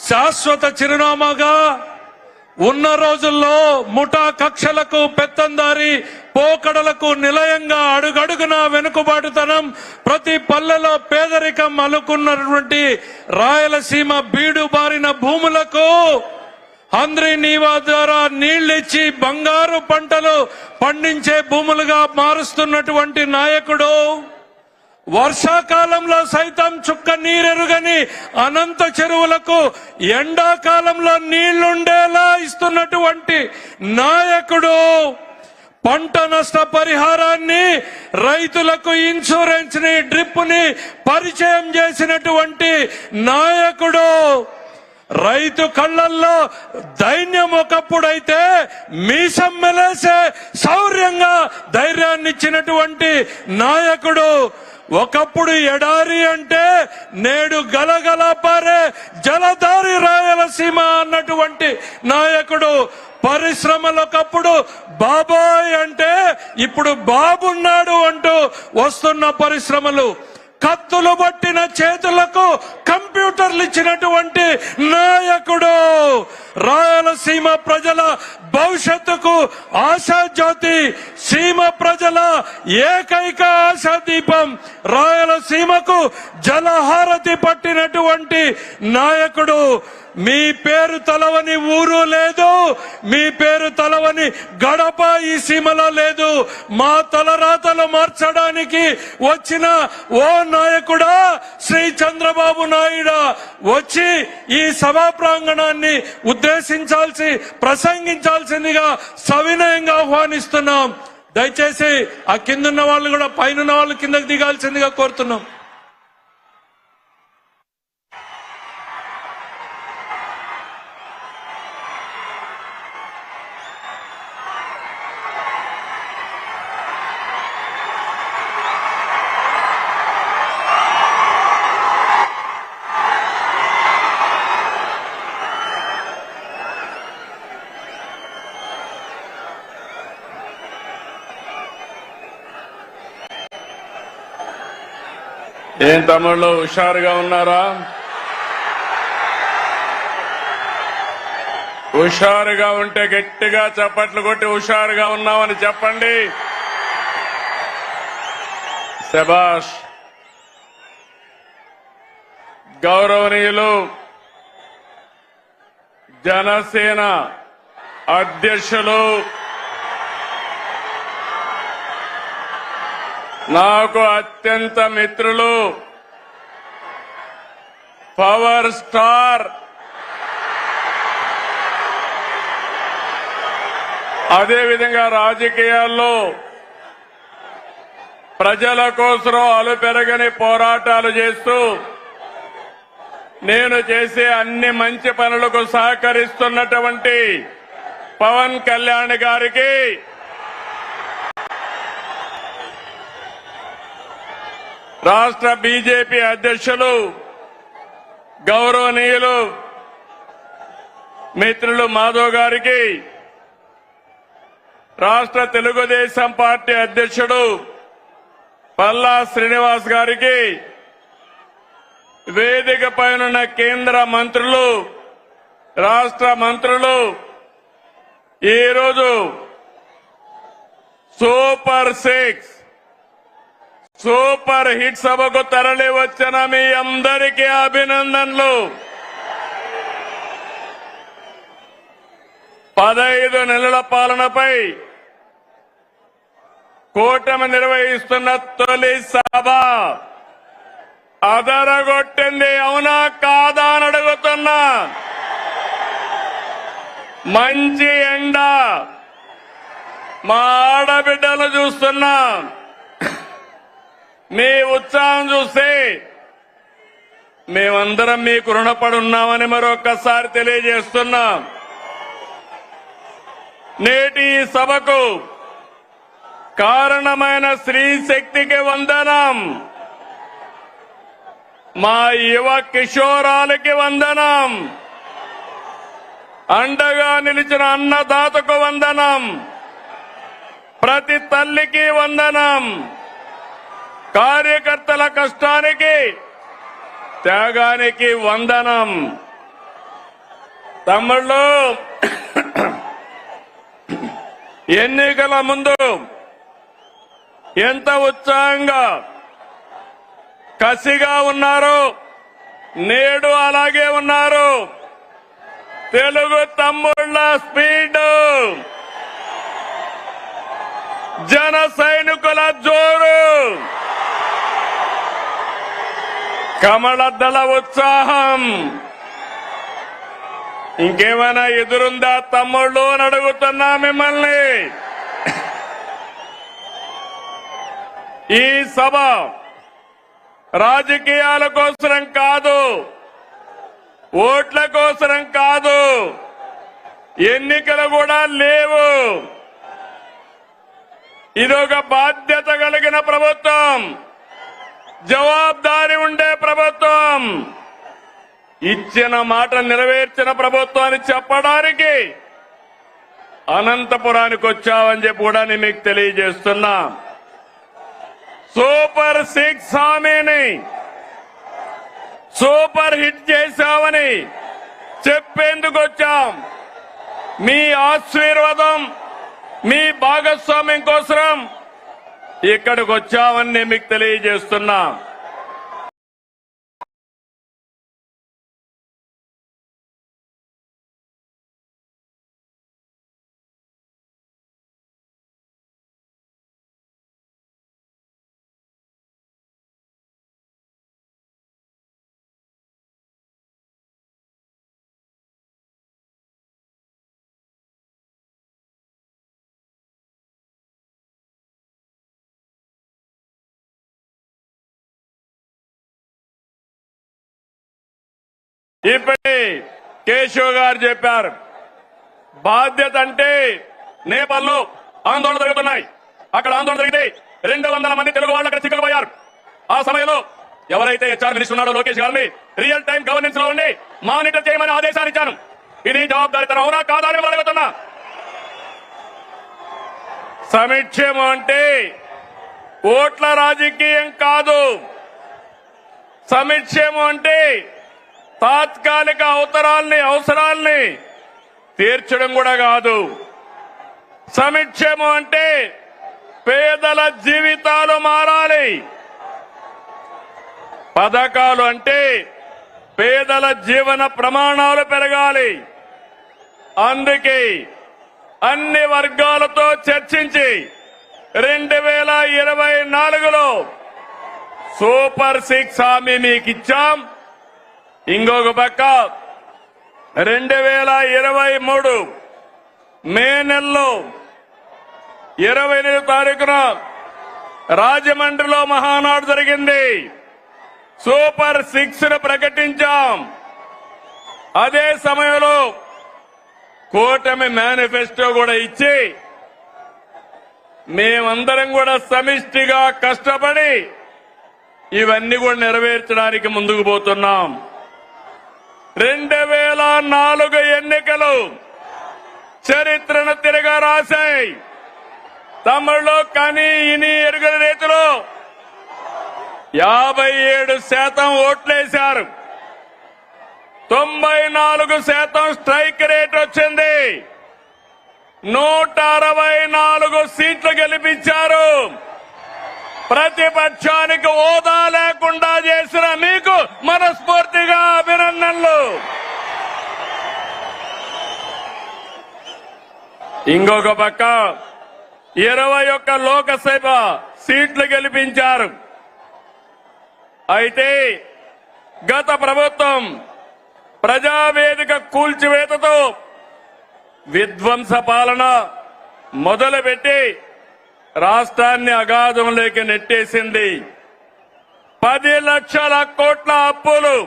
శాశ్వత చిరునామాగా ఉన్న రోజుల్లో ముఠా కక్షలకు పెత్తందారి పోకడలకు నిలయంగా అడుగడుగున వెనుకబాటుతనం ప్రతి పల్లెలో పేదరికం అలుకున్నటువంటి రాయలసీమ బీడు బారిన భూములకు హంద్రీ నీవా ద్వారా నీళ్లిచ్చి బంగారు పంటలు పండించే భూములుగా మారుస్తున్నటువంటి నాయకుడు వర్షాకాలంలో సైతం చుక్క నీరెరుగని అనంత చెరువులకు ఎండాకాలంలో నీళ్లుండేలా ఇస్తున్నటువంటి నాయకుడు పంట నష్ట పరిహారాన్ని రైతులకు ఇన్సూరెన్స్ ని డ్రిప్ ని పరిచయం చేసినటువంటి నాయకుడు రైతు కళ్ళల్లో దైన్యం ఒకప్పుడైతే మీసం మెలేసే శౌర్యంగా ధైర్యాన్ని ఇచ్చినటువంటి నాయకుడు ఒకప్పుడు ఎడారి అంటే నేడు గలగల పారే జలధారి రాయలసీమ అన్నటువంటి నాయకుడు పరిశ్రమలు ఒకప్పుడు బాబాయ్ అంటే ఇప్పుడు బాబున్నాడు అంటూ వస్తున్న పరిశ్రమలు కత్తులు పట్టిన చేతులకు కంప్యూటర్లు ఇచ్చినటువంటి నాయకుడు రాయలసీమ ప్రజల భవిష్యత్తుకు ఆశాజ్యోతి సీమ ప్రజల ఏకైక ఆశాదీపం రాయలసీమకు జలహారతి పట్టినటువంటి నాయకుడు మీ పేరు తలవని ఊరు లేదు, మీ పేరు తలవని గడప ఈ సీమలో లేదు. మా తలరాతలు మార్చడానికి వచ్చిన ఓ నాయకుడా శ్రీ చంద్రబాబు నాయుడు వచ్చి ఈ సభా ప్రాంగణాన్ని ఉద్దేశించాల్సి ప్రసంగించాల్సిందిగా సవినయంగా ఆహ్వానిస్తున్నాం. దయచేసి ఆ కిందున్న వాళ్ళు కూడా పైన వాళ్ళు కిందకి దిగాల్సిందిగా కోరుతున్నాం. ఏం తమ్ముళ్ళు హుషారుగా ఉన్నారా? హుషారుగా ఉంటే గట్టిగా చప్పట్లు కొట్టి హుషారుగా ఉన్నామని చెప్పండి. శభాష్. గౌరవనీయులు జనసేన అధ్యక్షులు నాకు అత్యంత మిత్రులు పవర్ స్టార్ అదేవిధంగా రాజకీయాల్లో ప్రజల కోసం అలుపెరగని పోరాటాలు చేస్తూ నేను చేసే అన్ని మంచి పనులకు సహకరిస్తున్నటువంటి పవన్ కళ్యాణ్ గారికి రాష్ట్ర బీజేపీ అధ్యక్షులు గౌరవనీయులు మిత్రులు మాధవ్ గారికి, రాష్ట్ర తెలుగుదేశం పార్టీ అధ్యక్షుడు పల్లా శ్రీనివాస్ గారికి, వేదిక పైనున్న కేంద్ర మంత్రులు, రాష్ట్ర మంత్రులు, ఈరోజు సూపర్ హిట్ సభకు తరలి వచ్చిన మీ అందరికీ అభినందనలు. 15 నెలల పాలనపై కూటమి నిర్వహిస్తున్న తొలి సభ అదరగొట్టింది. అవునా కాదా అని అడుగుతున్నా. మంచి ఎండ, మా ఆడబిడ్డలు చూస్తున్నా. మీ ఉత్సాహం చూస్తే మేమందరం మీకు రుణపడి ఉన్నామని మరొక్కసారి తెలియజేస్తున్నాం. నేటి ఈ సభకు కారణమైన స్త్రీ శక్తికి వందనం, మా యువ కిషోరాలకి వందనం, అండగా నిలిచిన అన్నదాతకు వందనం, ప్రతి తల్లికి వందనం, కార్యకర్తల కష్టానికి త్యాగానికి వందనం. తమ్ముళ్ళు, ఎన్నికల ముందు ఎంత ఉత్సాహంగా కసిగా ఉన్నారు, నేడు అలాగే ఉన్నారు. తెలుగు తమ్ముళ్ళ స్పీడ్, జన సైనికుల జోరు, కమలదళ ఉత్సాహం. ఇంకేమైనా ఎదురుందా తమ్ముళ్ళు అని అడుగుతున్నా మిమ్మల్ని. ఈ సభ రాజకీయాల కోసరం కాదు, ఓట్ల కోసరం కాదు, ఎన్నికలు కూడా లేవు. ఇదొక బాధ్యత కలిగిన ప్రభుత్వం, జవాబుదారీ ఉండే ప్రభుత్వం, ఇచ్చిన మాట నెరవేర్చిన ప్రభుత్వం అని చెప్పడానికి అనంతపురానికి వచ్చావని చెప్పి కూడా నేను మీకు తెలియజేస్తున్నా. సూపర్ 6 హామీని సూపర్ హిట్ చేశామని చెప్పేందుకు వచ్చాం. మీ ఆశీర్వాదం, మీ భాగస్వామ్యం కోసం ఇక్కడికి వచ్చామని నేను మీకు తెలియజేస్తున్నా. ఇప్పుడే కేశవ్ గారు చెప్పారు, బాధ్యత అంటే నేపాల్లో ఆందోళన జరుగుతున్నాయి. అక్కడ ఆందోళన జరిగితే 200 మంది తెలుగు వాళ్ళు అక్కడ చిక్కుకుపోయారు. ఆ సమయంలో ఎవరైతే హెచ్ఆర్ మినిస్టర్ ఉన్నాడో లోకేష్ గారిని రియల్ టైం గవర్నెన్స్ లో ఉండి మానిటర్ చేయమని ఆదేశాలు ఇచ్చాను. ఇది జవాబుదారీతనం అవునా కాదా అని అడుగుతున్నా. సంక్షేమం అంటే ఓట్ల రాజకీయం కాదు. సంక్షేమం అంటే తాత్కాలిక అవసరాల్ని తీర్చడం కూడా కాదు. సంక్షేమం అంటే పేదల జీవితాలు మారాలి. పథకాలు అంటే పేదల జీవన ప్రమాణాలు పెరగాలి. అందుకే అన్ని వర్గాలతో చర్చించి 2024లో సూపర్ 6 హామీ మీకు ఇచ్చాం. ఇంకొక పక్క 2023 మే నెలలో 28వ తారీఖున రాజమండ్రిలో మహానాడు జరిగింది. సూపర్ 6ను ప్రకటించాం. అదే సమయంలో కూటమి మేనిఫెస్టో కూడా ఇచ్చి మేమందరం కూడా సమిష్టిగా కష్టపడి ఇవన్నీ కూడా నెరవేర్చడానికి ముందుకు పోతున్నాం. 2004 ఎన్నికలు చరిత్రను తిరగా రాశాయి. తమిళలో కానీ ఇని ఎరుగని రీతిలో 57% ఓట్లేశారు. 94% స్ట్రైక్ రేట్ వచ్చింది. 164 సీట్లు గెలిపించారు. ప్రతిపక్షానికి హోదా లేకుండా చేసిన మీకు మనస్ఫూర్తిగా అభినందనలు. ఇంకొక పక్క 21 లోకసభ సీట్లు గెలిపించారు. అయితే గత ప్రభుత్వం ప్రజావేదిక కూల్చివేతతో విధ్వంస పాలన మొదలుపెట్టి రాష్ట్రాన్ని అగాధంలోకి నెట్టేసింది. 10 లక్షల కోట్ల అప్పులు